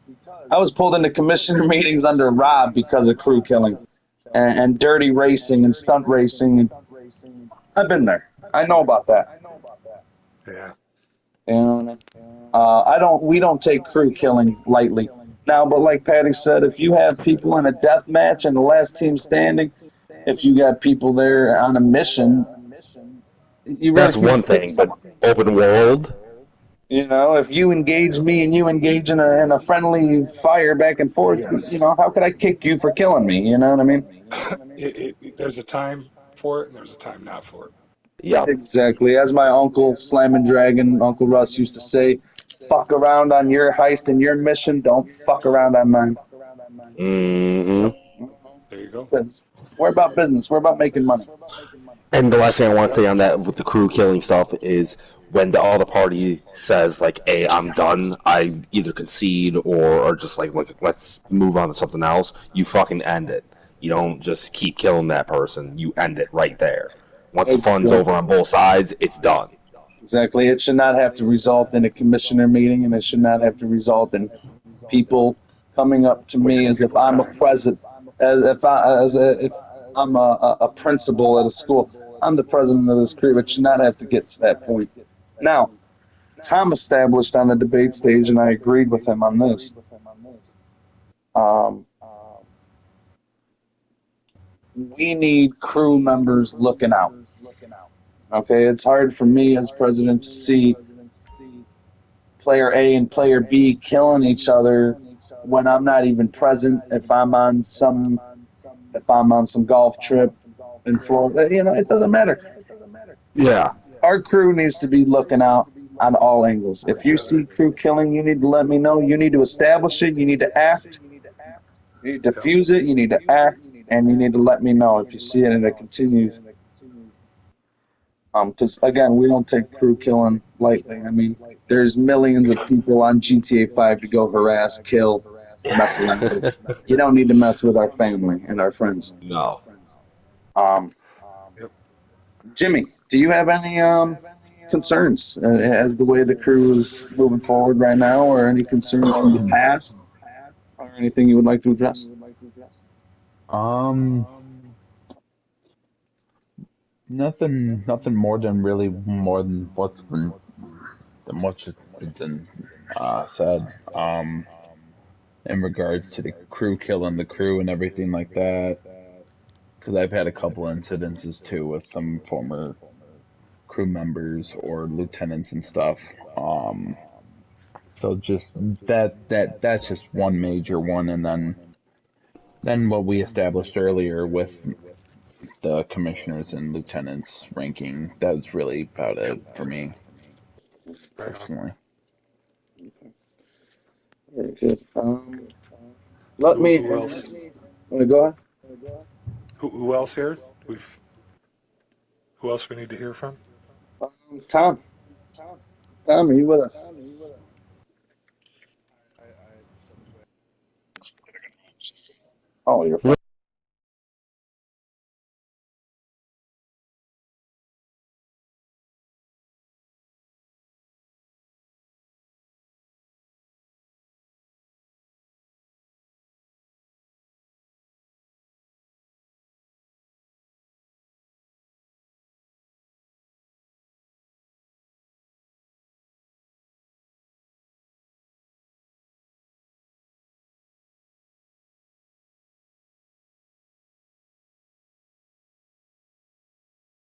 Speaker 1: I was pulled into commissioner meetings under Rob because of crew killing and dirty racing and stunt racing. I've been there. I know about that.
Speaker 2: Yeah.
Speaker 1: You know what I mean? We don't take crew killing lightly. Now, but like Patty said, if you have people in a death match and the last team standing, if you got people there on a mission, you really
Speaker 4: That's
Speaker 1: can't
Speaker 4: one
Speaker 1: kick
Speaker 4: thing, but
Speaker 1: someone.
Speaker 4: open world?
Speaker 1: You know, if you engage me and you engage in a friendly fire back and forth, you
Speaker 2: Yes.
Speaker 1: know, how could I kick you for killing me? You know what I mean?
Speaker 2: There's a time for it and there's a time not for it.
Speaker 4: Yeah.
Speaker 1: Exactly. As my uncle, Slam and Dragon, Uncle Russ used to say, fuck around on your heist and your mission, don't fuck around on mine.
Speaker 4: hmm
Speaker 2: Yep. There you go.
Speaker 1: 'Cause we're about business. We're about making money.
Speaker 4: And the last thing I want to say on that with the crew killing stuff is when the other party says like, "Hey, I'm done. I either concede or just like let's move on to something else." You fucking end it. You don't just keep killing that person. You end it right there. Once the fun's over on both sides, it's done.
Speaker 1: Exactly. It should not have to result in a commissioner meeting, and it should not have to result in people coming up to me
Speaker 2: Wasting
Speaker 1: as if
Speaker 2: people's
Speaker 1: I'm a
Speaker 2: time.
Speaker 1: president, if I'm a principal at a school. I'm the president of this crew. It should not have to get to that point. Now, Tom established on the debate stage, and I agreed with him on this. Um, we need crew members looking out. Okay, it's hard for me as president to see player A and player B killing each other when I'm not even present. If I'm on some golf trip in Florida, you know, it doesn't matter.
Speaker 4: Yeah.
Speaker 1: Our crew needs to be looking out on all angles.
Speaker 2: For
Speaker 1: If
Speaker 2: each
Speaker 1: you
Speaker 2: other.
Speaker 1: see crew killing, you need to let me know. You need to establish it. You need to act. You need to
Speaker 2: Yep.
Speaker 1: defuse it. You need to act, and you need to let me know if you see it and it continues. Because again, we don't take crew killing lightly. I mean, there's millions of people on GTA 5 to go harass, kill, mess around with. You don't need to mess with our family and our friends.
Speaker 4: No.
Speaker 1: Um,
Speaker 2: Yep.
Speaker 1: Jimmy, do you have any concerns as the way the crew is moving forward right now, or any concerns from the past, or anything you would like to address?
Speaker 5: Um, nothing more than really more than what's been said. In regards to the crew killing the crew and everything like that, because I've had a couple incidences too with some former crew members or lieutenants and stuff. Um, so just that's just one major one, and then what we established earlier with the commissioners and lieutenants ranking. That was really about
Speaker 2: Yep.
Speaker 5: it for me
Speaker 2: Right on.
Speaker 5: personally.
Speaker 1: Very good. Let me
Speaker 2: Who else?
Speaker 1: ask. Go ahead.
Speaker 2: Who else here? We've Who else we need to hear from?
Speaker 1: Tom. Tom, are you with us? Oh, you're fine.